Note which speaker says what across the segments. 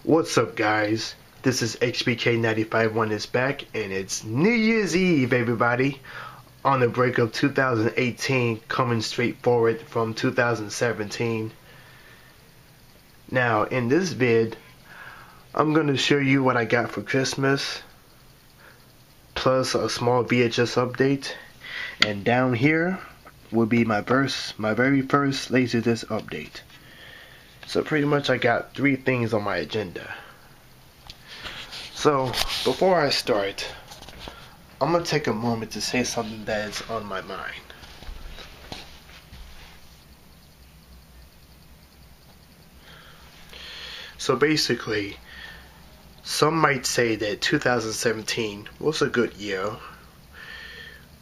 Speaker 1: What's up, guys? This is HBK95 is back, and it's New Year's Eve, everybody. On the break of 2018, coming straight forward from 2017. Now, in this vid, I'm going to show you what I got for Christmas, plus a small VHS update, and down here will be my very first LaserDisc update. So pretty much I got three things on my agenda. So before I start, I'm going to take a moment to say something that is on my mind. So basically, some might say that 2017 was a good year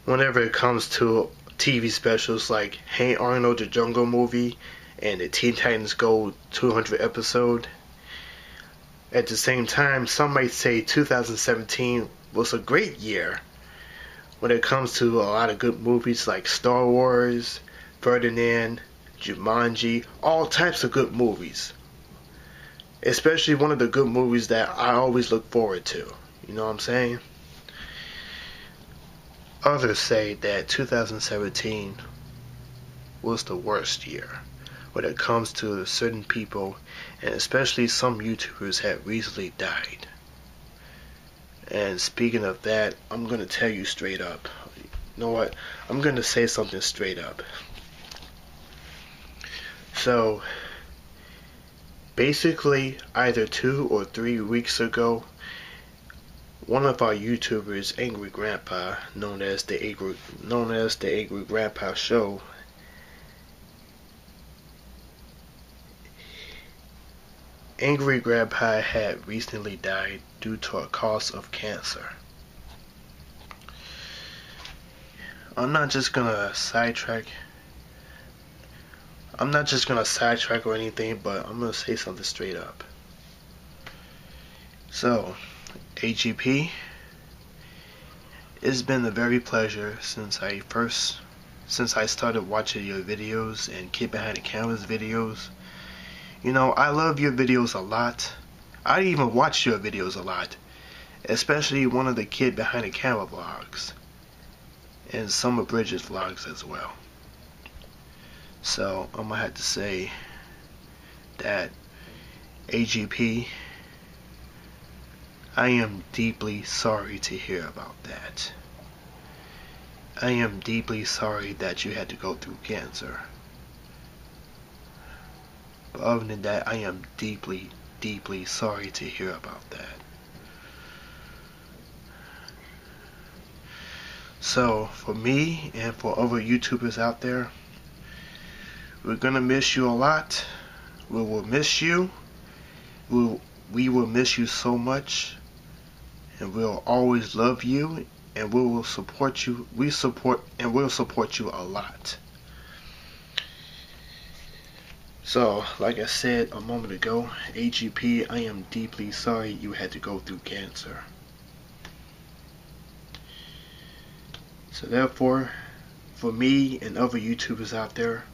Speaker 1: whenever it comes to TV specials like Hey Arnold the Jungle Movie and the Teen Titans Go 200 episode. At the same time, some might say 2017 was a great year when it comes to a lot of good movies like Star Wars, Ferdinand, Jumanji, all types of good movies. Especially one of the good movies that I always look forward to. You know what I'm saying? Others say that 2017 was the worst year when it comes to certain people, and especially some YouTubers have recently died. And speaking of that, I'm going to tell you straight up. You know what? I'm going to say something straight up. So, basically, either 2 or 3 weeks ago, one of our YouTubers, Angry Grandpa, known as the Angry Grandpa Show, Angry Grandpa had recently died due to a cause of cancer. I'm not just gonna sidetrack or anything, but I'm gonna say something straight up. So, AGP, it's been a very pleasure since I started watching your videos and KidBehindACamera's videos. You know, I love your videos a lot. I even watch your videos a lot, especially one of the KidBehindACamera vlogs, and some of Bridget's vlogs as well. So I'm gonna have to say that AGP, I am deeply sorry to hear about that. I am deeply sorry that you had to go through cancer. But other than that, I am deeply, deeply sorry to hear about that. So, for me and for other YouTubers out there, we're gonna miss you a lot. We will miss you. We will miss you so much. And we'll always love you. And we will support you. We'll support you a lot. So, like I said a moment ago, AGP, I am deeply sorry you had to go through cancer. So therefore, for me and other YouTubers out there,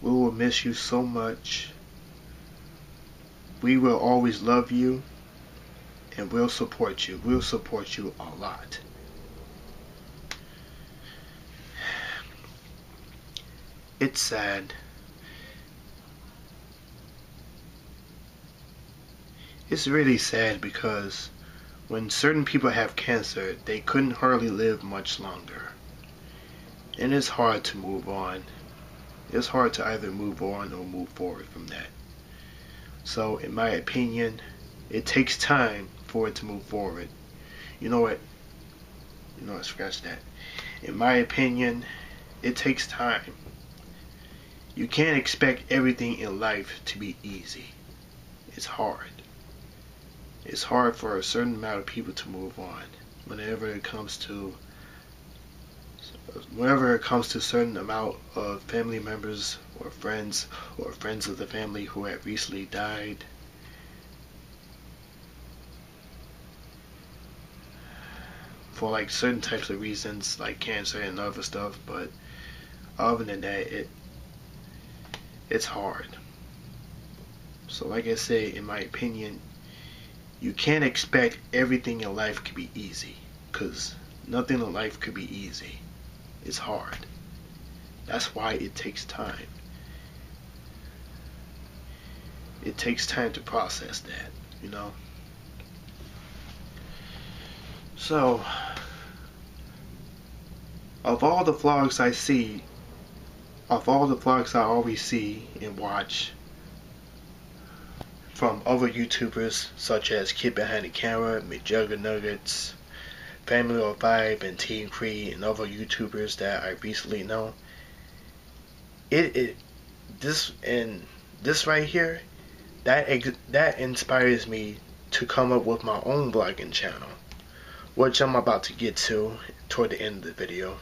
Speaker 1: we will miss you so much. We will always love you, and we'll support you. We'll support you a lot. It's sad. It's really sad because when certain people have cancer, they couldn't hardly live much longer. And it's hard to move on. It's hard to either move on or move forward from that. So, in my opinion, it takes time for it to move forward. You know what? Scratch that. In my opinion, it takes time. You can't expect everything in life to be easy. It's hard. It's hard for a certain amount of people to move on whenever it comes to a certain amount of family members or friends of the family who have recently died. For like certain types of reasons like cancer and other stuff, but other than that, it's hard. So like I said, in my opinion, you can't expect everything in life to be easy, because nothing in life could be easy. It's hard. That's why it takes time. It takes time to process that, you know. So, of all the vlogs I always see and watch from other YouTubers such as KidBehindACamera, McJuggerNuggets, FamilyOFive, and Team Cree, and other YouTubers that I recently know, this right here, that inspires me to come up with my own vlogging channel, which I'm about to get to toward the end of the video.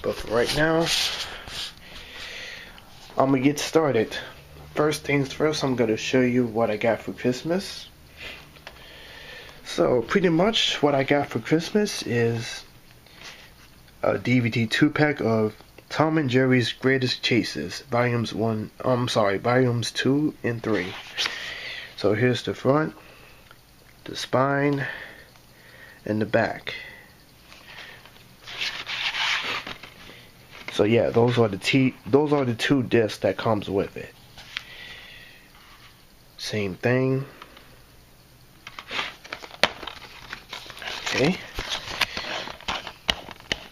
Speaker 1: But for right now, I'm gonna get started. First things first, I'm gonna show you what I got for Christmas. So pretty much what I got for Christmas is a DVD 2-pack of Tom and Jerry's Greatest Chases, volumes 2 and 3. So here's the front, the spine, and the back. So yeah, those are the two discs that comes with it. Same thing. Okay.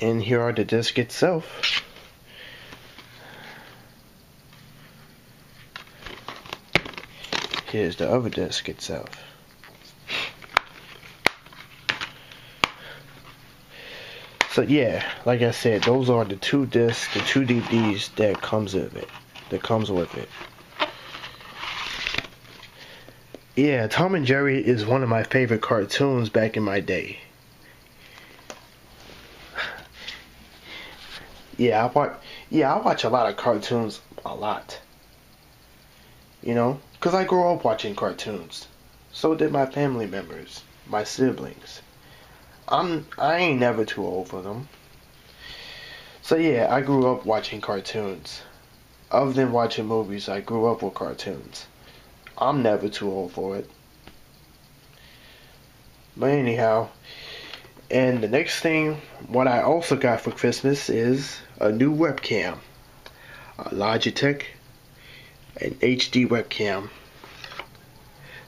Speaker 1: And here are the discs itself. Here's the other disc itself. So yeah, like I said, those are the two discs, the two DVDs that comes with it. Yeah, Tom and Jerry is one of my favorite cartoons back in my day. I watch a lot of cartoons, a lot. You know, because I grew up watching cartoons. So did my family members, my siblings. I ain't never too old for them. So yeah, I grew up watching cartoons. Other than watching movies, I grew up with cartoons. I'm never too old for it. But anyhow, and the next thing, what I also got for Christmas is a new webcam. A Logitech, an HD webcam.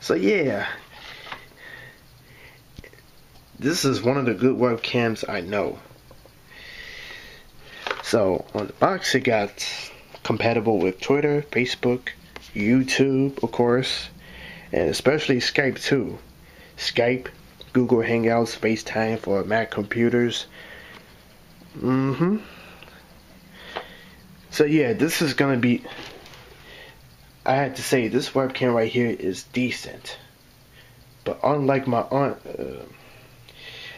Speaker 1: So yeah, this is one of the good webcams I know. So on the box it got compatible with Twitter, Facebook, YouTube, of course, and especially Skype too. Skype, Google Hangouts, FaceTime for Mac computers. So yeah, this is gonna be, I had to say, this webcam right here is decent. But unlike my aunt,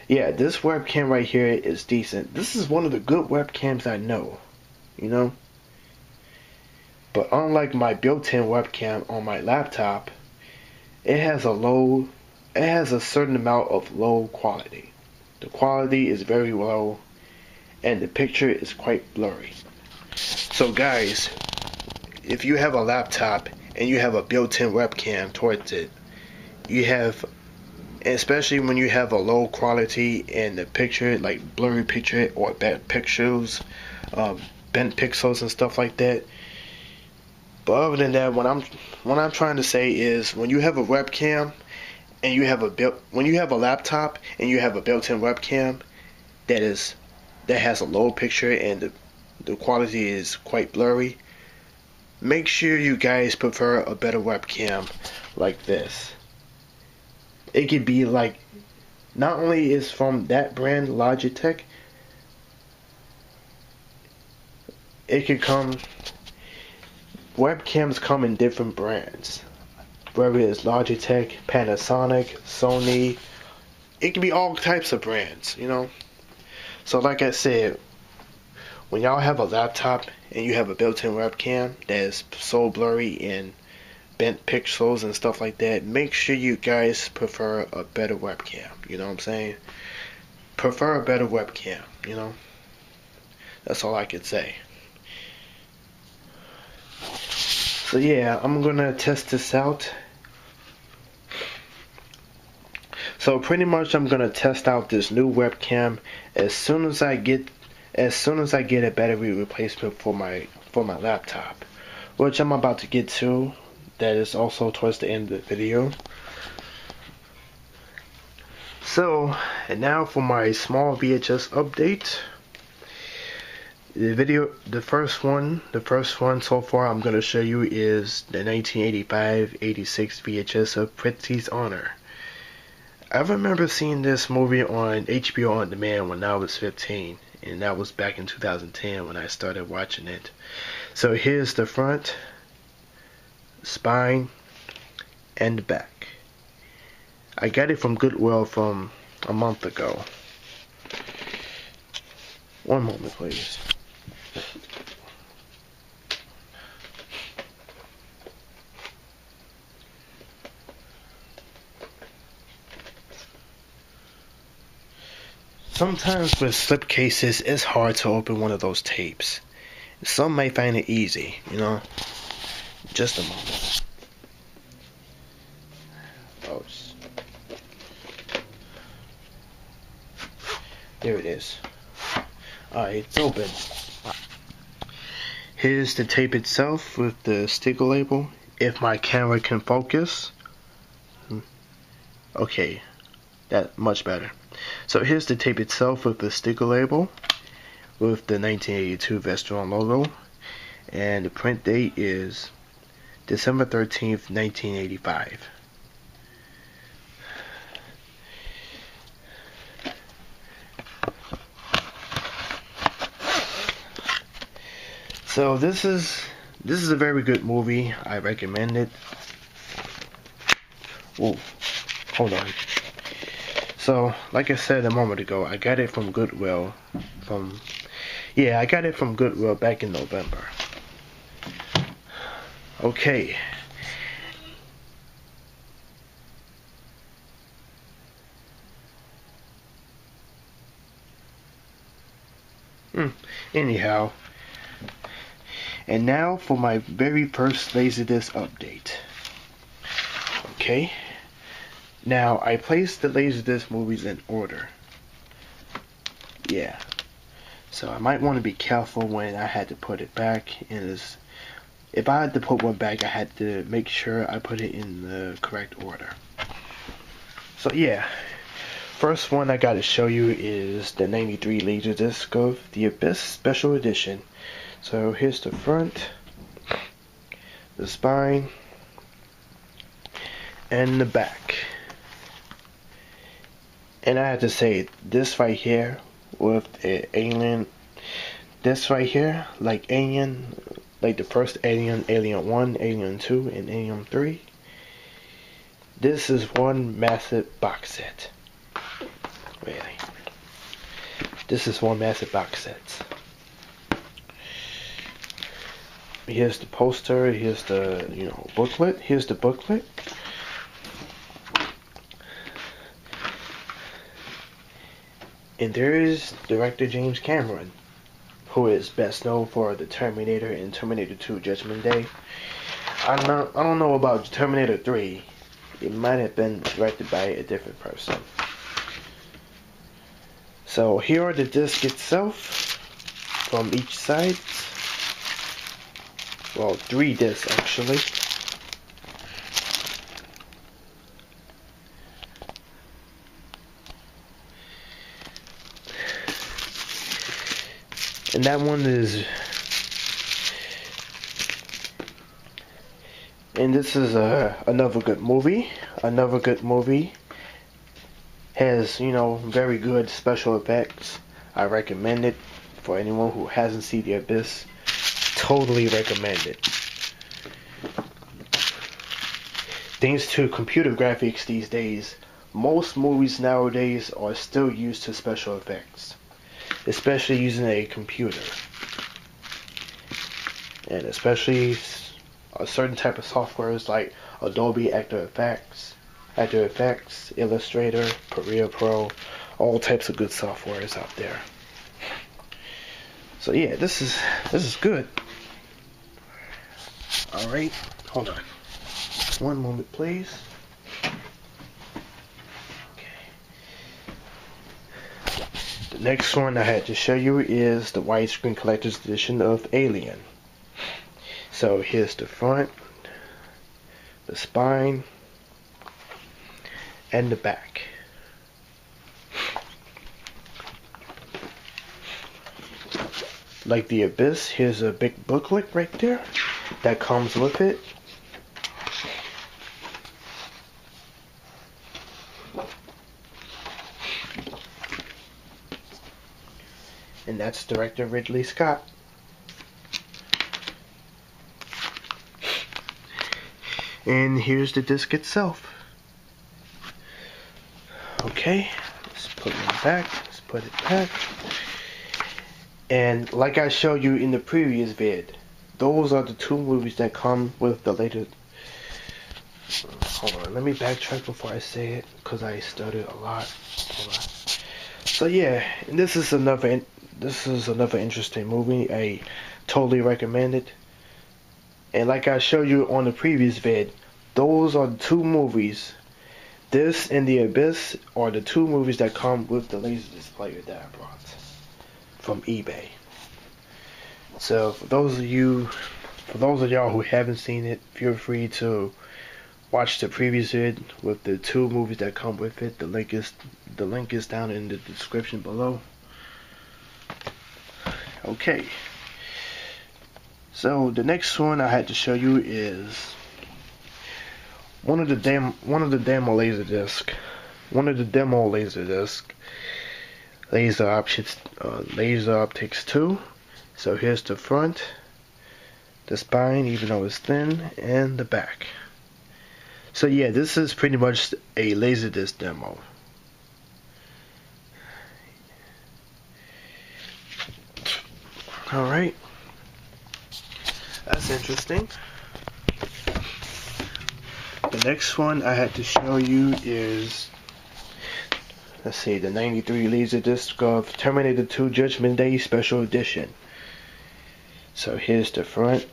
Speaker 1: this webcam right here is decent. This is one of the good webcams I know, you know. But unlike my built-in webcam on my laptop, it has a certain amount of low quality. The quality is very low, and the picture is quite blurry. So guys, if you have a laptop and you have a built-in webcam towards it, you have, especially when you have a low quality in the picture, like blurry picture or bad pixels, bent pixels and stuff like that. But other than that, what I'm trying to say is, when you have a webcam and you have when you have a laptop and you have a built-in webcam that has a low picture and the quality is quite blurry, make sure you guys prefer a better webcam like this. It could be like, not only is from that brand, Logitech, webcams come in different brands. Whether it's Logitech, Panasonic, Sony, it can be all types of brands, you know. So like I said, when y'all have a laptop and you have a built-in webcam that is so blurry and bent pixels and stuff like that, make sure you guys prefer a better webcam, you know what I'm saying? Prefer a better webcam, you know? That's all I can say. So yeah, I'm gonna test this out. So pretty much I'm gonna test out this new webcam as soon as I get a battery replacement for my laptop, which I'm about to get to. That is also towards the end of the video. So, and now for my small VHS update. The first one so far I'm gonna show you is the 1985-86 VHS of Prizzi's Honor. I remember seeing this movie on HBO On Demand when I was 15, and that was back in 2010 when I started watching it. So here's the front, spine, and the back. I got it from Goodwill from a month ago. One moment, please. Sometimes with slipcases, it's hard to open one of those tapes. Some may find it easy, you know. Just a moment. Oh, there it is. Alright, it's open. Here's the tape itself with the sticker label. If my camera can focus. Okay, that much better. So here's the tape itself with the sticker label with the 1982 Vestron logo, and the print date is December 13th, 1985. So this is a very good movie. I recommend it. Whoa, hold on. So, like I said a moment ago, I got it from Goodwill. I got it from Goodwill back in November. Okay. Anyhow. And now for my very first LaserDisc update. Okay. Now, I placed the LaserDisc movies in order. Yeah. So I might want to be careful when I had to put it back. If I had to put one back, I had to make sure I put it in the correct order. So yeah. First one I gotta show you is the 93 LaserDisc of The Abyss Special Edition. So here's the front, the spine, and the back. And I have to say, this right here with the Alien, this right here, like Alien, like the first Alien, Alien 1, Alien 2, and Alien 3, this is one massive box set. Really. This is one massive box set. Here's the poster, here's the, booklet, here's the booklet. And there is director James Cameron, who is best known for the Terminator and Terminator 2 Judgment Day. I don't know about Terminator 3. It might have been directed by a different person. So here are the discs itself from each side. Well, 3 discs actually. And that one is, and this is another good movie. Another good movie. Has, very good special effects. I recommend it for anyone who hasn't seen The Abyss. Totally recommend it. Thanks to computer graphics these days, most movies nowadays are still used to special effects, especially using a computer, and especially a certain type of softwares like Adobe After Effects, Illustrator, Premiere Pro, all types of good softwares out there. So yeah, this is good. Alright, hold on. One moment, please. The next one I had to show you is the widescreen collector's edition of Alien. So here's the front, the spine, and the back. Like the Abyss, here's a big booklet right there that comes with it. And that's director Ridley Scott. And here's the disc itself. Okay, let's put it back. Let's put it back. And like I showed you in the previous vid, those are the two movies that come with the latest. Hold on, let me backtrack before I say it, because I stuttered a lot. Hold on. So yeah, and this is another interesting movie. I totally recommend it. And like I showed you on the previous vid, those are the two movies. This and The Abyss are the two movies that come with the LaserDisc player that I brought from eBay. So for those of y'all who haven't seen it, feel free to watch the previous vid with the two movies that come with it. The link is down in the description below. Okay. So the next one I had to show you is one of the demo LaserDisc. Laser Optics 2. So here's the front, the spine, even though it's thin, and the back. So yeah, this is pretty much a LaserDisc demo. Alright. That's interesting. The next one I had to show you is, let's see, the 93 LaserDisc of Terminator 2 Judgment Day Special Edition. So here's the front,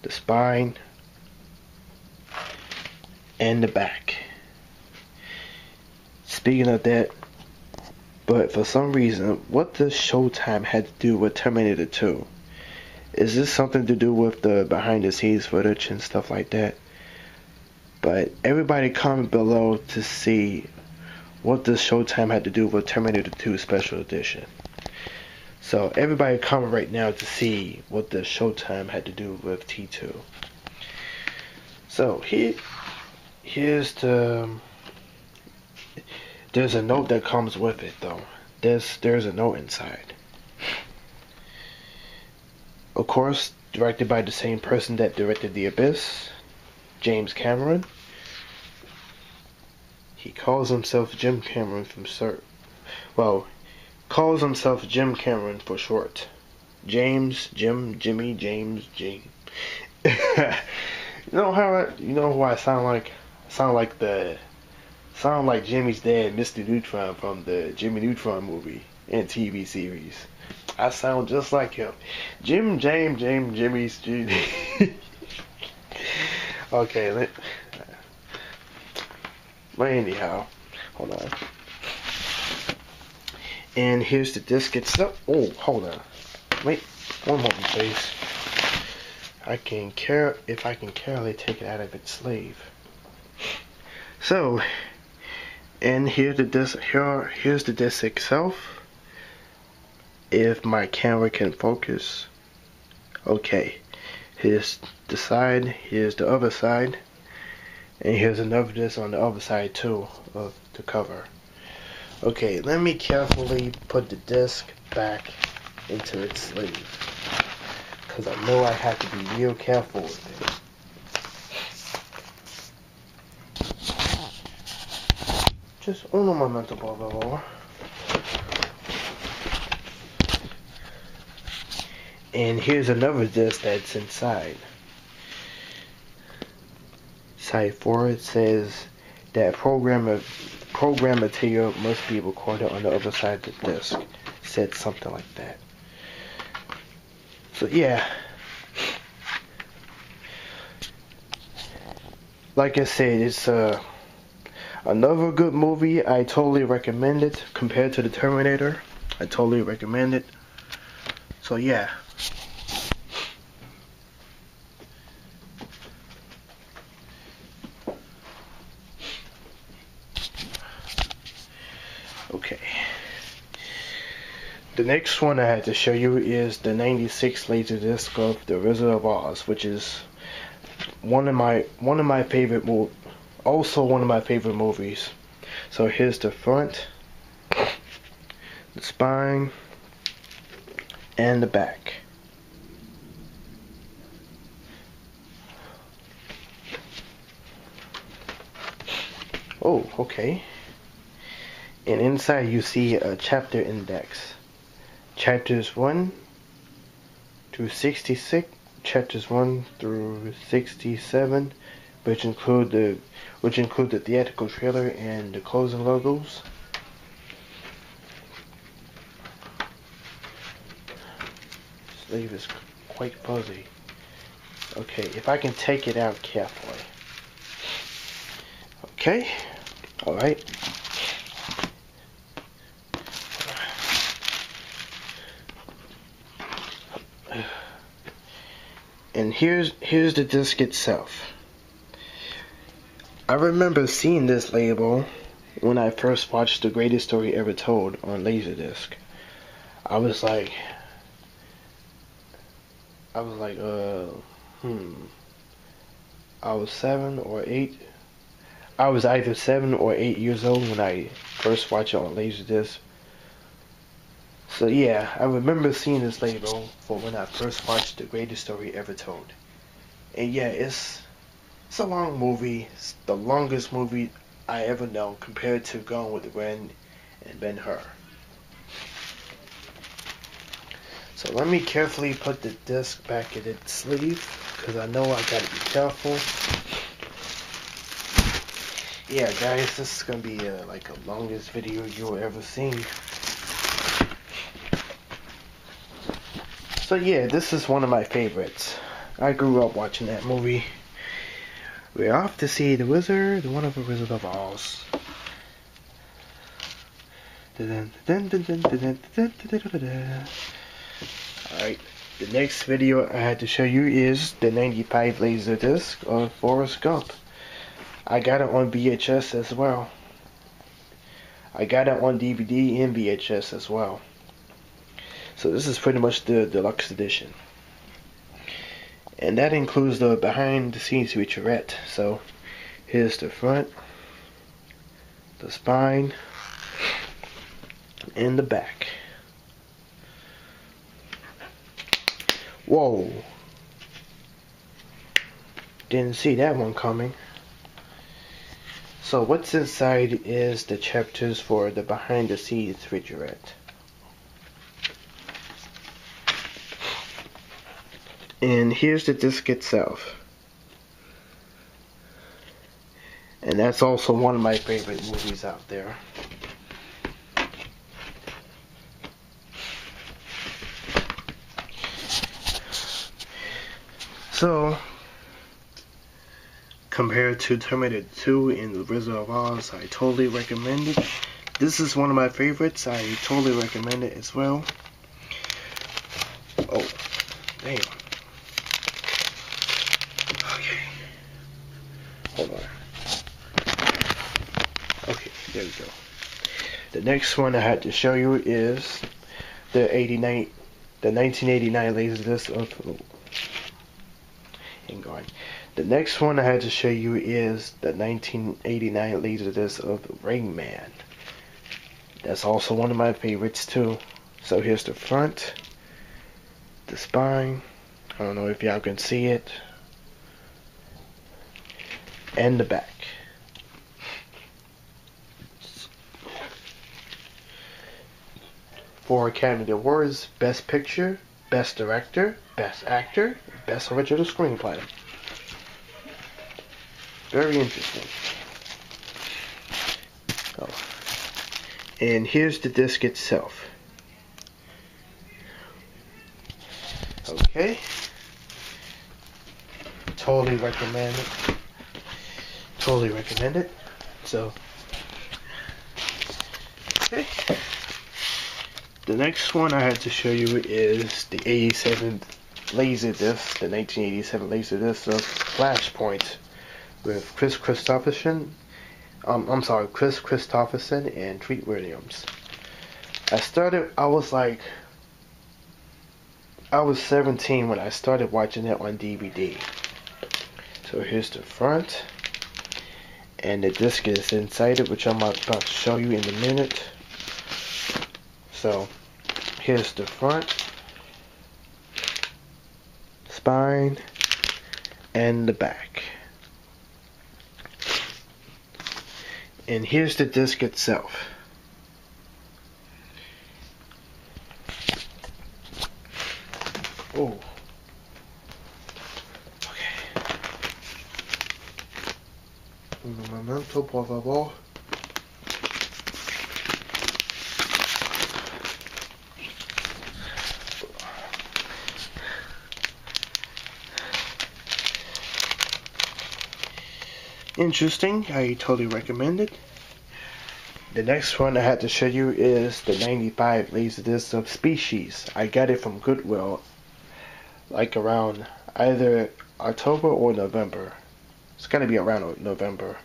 Speaker 1: the spine, and the back. Speaking of that, but for some reason, what does Showtime had to do with Terminator 2? Is this something to do with the behind the scenes footage and stuff like that? But everybody comment below to see what does Showtime had to do with Terminator 2 Special Edition. So everybody comment right now to see what the Showtime had to do with T2. So here's the. There's a note that comes with it though. There's a note inside. Of course, directed by the same person that directed The Abyss, James Cameron. He calls himself Jim Cameron calls himself Jim Cameron for short. James, Jim, Jimmy, James, Jim. You know who I sound like? Sound like Jimmy's dad, Mr. Neutron from the Jimmy Neutron movie and TV series. I sound just like him. Jim, Jimmy's Jimmy. Okay, but anyhow, hold on. And here's the disc itself. Oh, hold on. Wait, one moment, please. If I can carefully take it out of its sleeve. So, and here's the disc. Here's the disc itself. If my camera can focus. Okay. Here's the side. Here's the other side. And here's another disc on the other side too of the cover. Okay, let me carefully put the disc back into its sleeve, because I know I have to be real careful with it. Just uno momento, por favor. And here's another disc that's inside. Side 4, it says that program material must be recorded on the other side of the disc. Said something like that. So yeah. like I said, it's another good movie. I totally recommend it. Compared to the Terminator, I totally recommend it. So yeah. Okay. The next one I had to show you is the '96 LaserDisc of The Wizard of Oz, which is one of my favorite also one of my favorite movies. So here's the front, the spine, and the back. Oh, okay. And inside you see a chapter index. Chapters 1 through 66, chapters 1 through 67, which include the theatrical trailer and the closing logos. Sleeve is quite fuzzy. Okay, if I can take it out carefully. Okay, alright. And here's the disc itself. I remember seeing this label when I first watched The Greatest Story Ever Told on LaserDisc. I was like, I was 7 or 8. I was either 7 or 8 years old when I first watched it on LaserDisc. So yeah, I remember seeing this label for when I first watched The Greatest Story Ever Told. And yeah, it's a long movie. It's the longest movie I ever know compared to Gone with the Wind and Ben-Hur. So let me carefully put the disc back in its sleeve, because I know I gotta be careful. Yeah guys, this is gonna be like the longest video you'll ever seen. So yeah, this is one of my favorites. I grew up watching that movie. We're off to see the wonderful Wizard of Oz. Alright, the next video I had to show you is the '95 LaserDisc of Forrest Gump. I got it on VHS as well. I got it on DVD and VHS as well. So this is pretty much the deluxe edition. And that includes the behind the scenes featurette. So here's the front, the spine, and the back. Whoa. Didn't see that one coming. So what's inside is the chapters for the behind the scenes featurette. And here's the disc itself. And that's also one of my favorite movies out there. So, compared to Terminator 2 and The Wizard of Oz, I totally recommend it. This is one of my favorites. I totally recommend it as well. Oh, damn. Hold on. Okay, there we go. The next one I had to show you is the 1989 LaserDisc of. Hang on. The next one I had to show you is the 1989 LaserDisc of Rain Man. That's also one of my favorites too. So here's the front, the spine. I don't know if y'all can see it. And the back. For Academy Awards, Best Picture, Best Director, Best Actor, Best Original Screenplay. Very interesting. Oh. And here's the disc itself. Okay. Totally recommend it. totally recommend it. So, okay. The next one I had to show you is the 87 LaserDisc, the 1987 LaserDisc of Flashpoint with Chris Christopherson and Treat Williams. I was 17 when I started watching it on DVD. So here's the front, and the disc is inside it, which I'm about to show you in a minute. So here's the front, spine, and the back. And here's the disc itself. Oh. Okay. Un momento, por favor. Interesting. I totally recommend it. The next one I had to show you is the 95 LaserDisc of Species. I got it from Goodwill, like around either October or November. It's gonna be around November.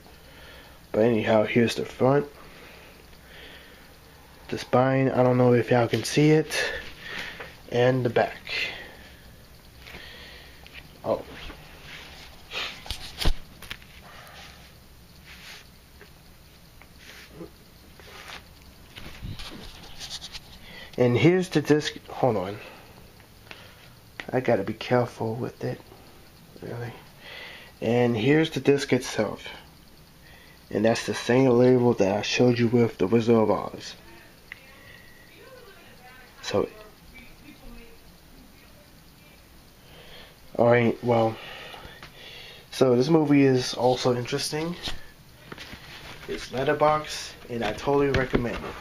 Speaker 1: But anyhow, here's the front, the spine. I don't know if y'all can see it, and the back. Oh. And here's the disc. Hold on. I gotta be careful with it. Really. And here's the disc itself. And that's the same label that I showed you with the Wizard of Oz. So. Alright, well. So this movie is also interesting. It's letterbox, and I totally recommend it.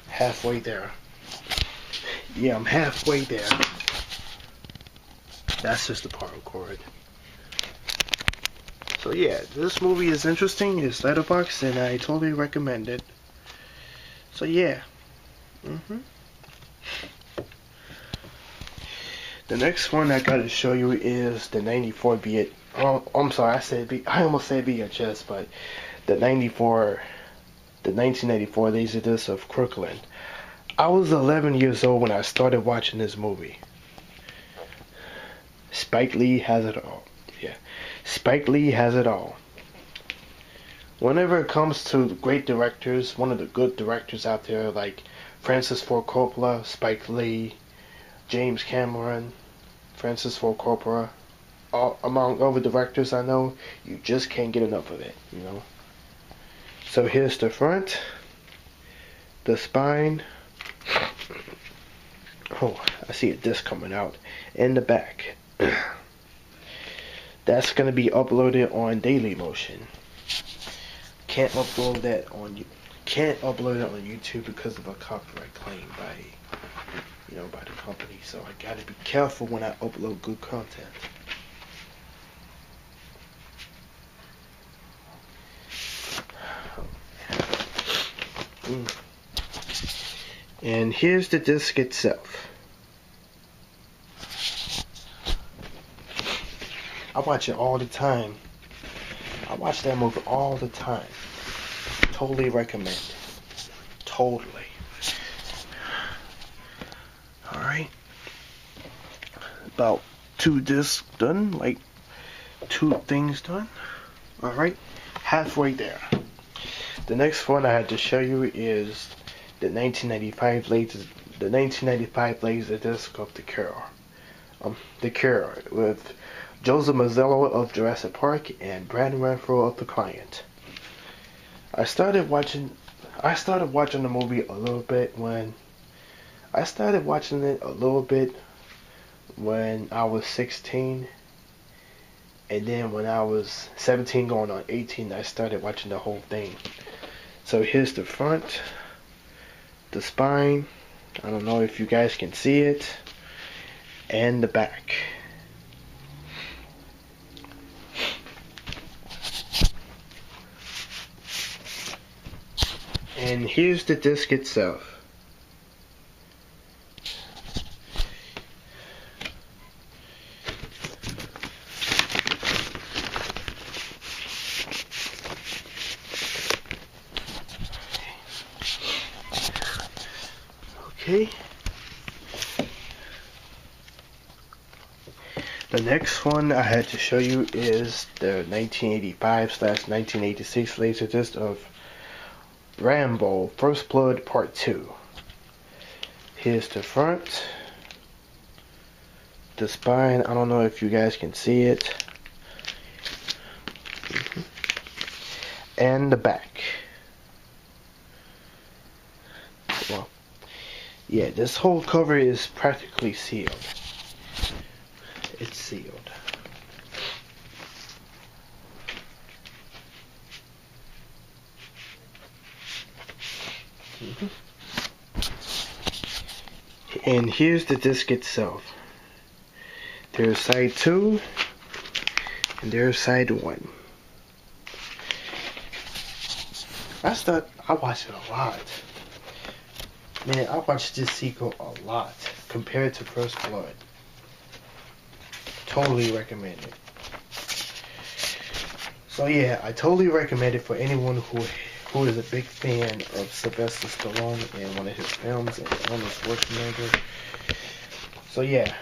Speaker 1: Halfway there. Yeah, I'm halfway there. That's just the power cord. So yeah, this movie is interesting. It's letterbox, and I totally recommend it. So yeah. The next one I gotta show you is the 94 VHS. Oh, I'm sorry, I almost said VHS, but the 1994 LaserDisc of Crooklyn. I was 11 years old when I started watching this movie. Spike Lee has it all. Yeah, Spike Lee has it all. Whenever it comes to great directors, one of the good directors out there like Francis Ford Coppola, Spike Lee, James Cameron, Francis Ford Coppola, among other directors I know, you just can't get enough of it, you know. So here's the front, the spine. Oh, I see a disc coming out, and the back. That's gonna be uploaded on Dailymotion. Can't upload it on YouTube because of a copyright claim by the company. So I gotta be careful when I upload good content. And here's the disc itself. I watch it all the time. I watch that movie all the time. Totally recommend it. Totally. Alright. About 2 discs done. Like 2 things done. Alright. Halfway there. The next one I had to show you is the 1995 LaserDisc of The Cure with Joseph Mazzello of Jurassic Park and Brandon Renfro of The Client. I started watching the movie a little bit when I was 16, and then when I was 17 going on 18, I started watching the whole thing. So here's the front, the spine, I don't know if you guys can see it, and the back. And here's the disc itself. Okay. The next one I had to show you is the 1985/1986 LaserDisc of Rambo First Blood Part 2. Here's the front, the spine. I don't know if you guys can see it, and the back. Well, yeah, this whole cover is practically sealed. It's sealed. And here's the disc itself. There's side 2 and there's side 1. I watch it a lot. Man, I watched this sequel a lot compared to First Blood. Totally recommend it. So yeah, I totally recommend it for anyone who is a big fan of Sylvester Stallone and one of his films and Arnold Schwarzenegger. So yeah,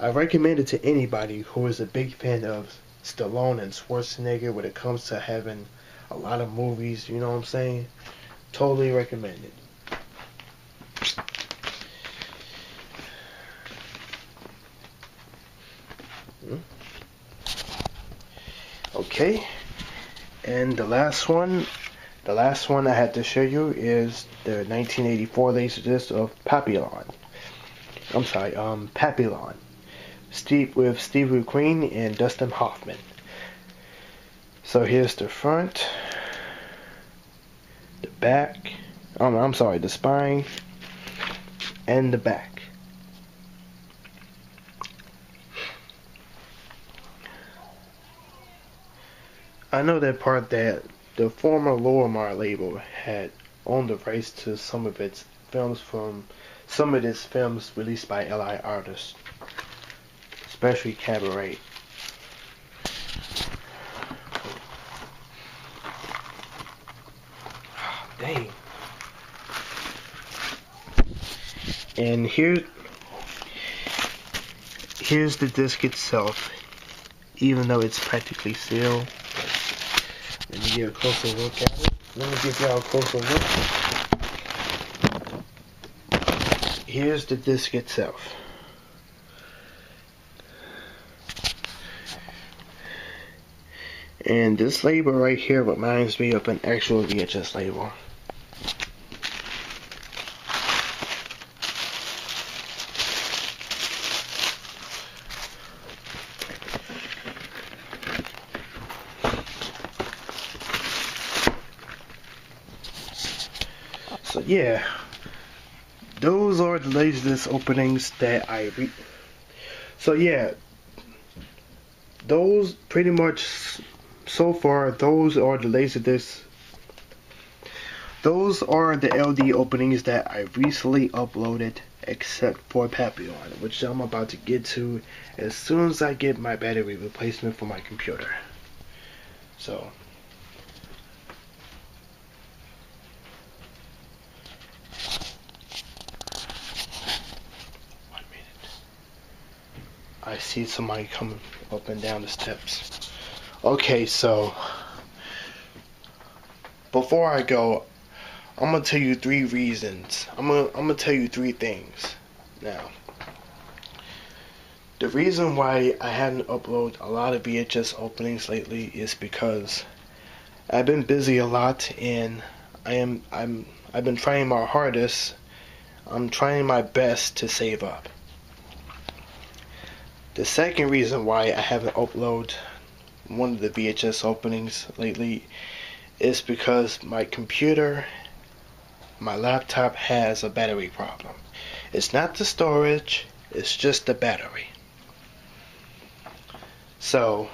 Speaker 1: I recommend it to anybody who is a big fan of Stallone and Schwarzenegger when it comes to having a lot of movies, you know what I'm saying? Totally recommend it. Okay, and the last one I had to show you is the 1984 LaserDisc of Papillon. I'm sorry, Papillon. With Steve McQueen and Dustin Hoffman. So here's the front, the back, I'm sorry, the spine, and the back. I know that part that the former Lorimar label had owned the rights to some of its films released by LI artists, especially Cabaret. Dang. And here's the disc itself, even though it's practically sealed. Let me get a closer look at it. Let me give y'all a closer look. Here's the disc itself. And this label right here reminds me of an actual VHS label. So yeah, those are the LaserDisc openings that So yeah, those pretty much so far. Those are the LaserDisc. Those are the LD openings that I recently uploaded, except for Papillon, which I'm about to get to as soon as I get my battery replacement for my computer. So. I see somebody coming up and down the steps. Okay, so before I go, I'm gonna tell you 3 reasons. I'm gonna tell you 3 things. Now, the reason why I haven't uploaded a lot of VHS openings lately is because I've been busy a lot, and I've been trying my hardest. I'm trying my best to save up. The second reason why I haven't uploaded one of the VHS openings lately is because my laptop has a battery problem. It's not the storage, it's just the battery. So,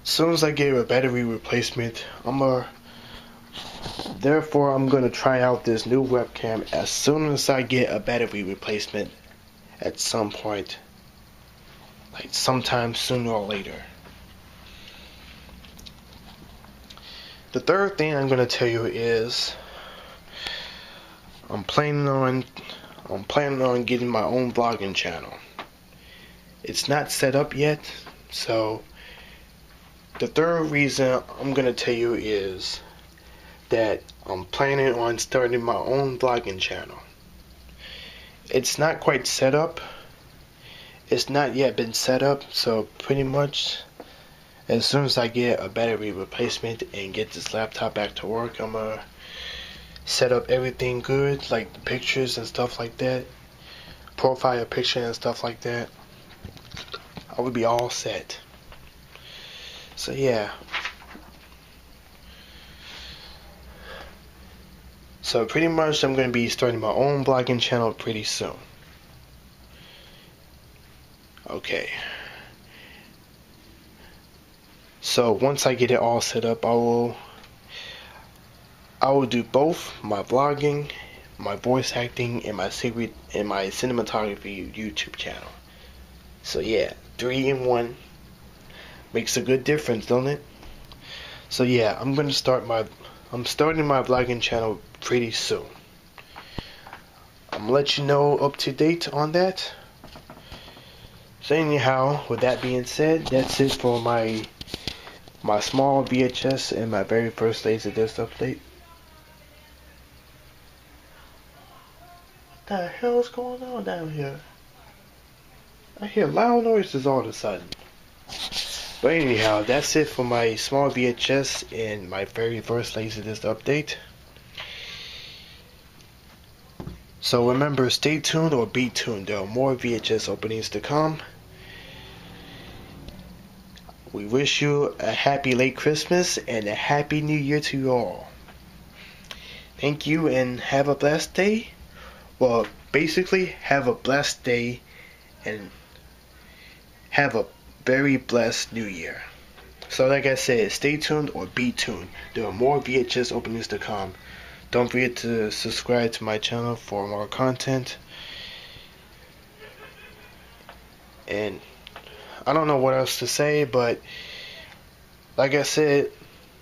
Speaker 1: as soon as I get a battery replacement, I'm gonna Therefore, I'm going to try out this new webcam as soon as I get a battery replacement at some point, like sometime sooner or later. The third thing I'm going to tell you is I'm planning on getting my own vlogging channel. It's not set up yet, so the third reason I'm going to tell you is that I'm planning on starting my own vlogging channel. It's not quite set up. It's not yet been set up, so pretty much as soon as I get a battery replacement and get this laptop back to work, I'm gonna set up everything good, like the pictures and stuff like that, profile picture and stuff like that. I would be all set. So yeah. So pretty much I'm gonna be starting my own vlogging channel pretty soon. Okay. So once I get it all set up, I will do both my vlogging, my voice acting, and my cinematography YouTube channel. So yeah, 3 in 1 makes a good difference, don't it? So yeah, I'm starting my vlogging channel pretty soon. I'm gonna let you know up to date on that. So anyhow, with that being said, that's it for my small VHS and my very first LaserDisc update. What the hell is going on down here? I hear loud noises all of a sudden. But anyhow, that's it for my small VHS and my very first LaserDisc update. So remember, stay tuned or be tuned. There are more VHS openings to come. We wish you a happy late Christmas and a happy New Year to you all. Thank you and have a blessed day. Well, basically, have a blessed day and have a very blessed New Year. So like I said, stay tuned or be tuned. There are more VHS openings to come. Don't forget to subscribe to my channel for more content. And I don't know what else to say, but like I said,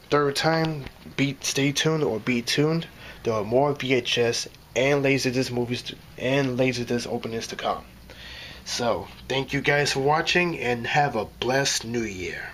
Speaker 1: third time, stay tuned or be tuned. There are more VHS and LaserDisc movies and LaserDisc openings to come. So, thank you guys for watching and have a blessed New Year.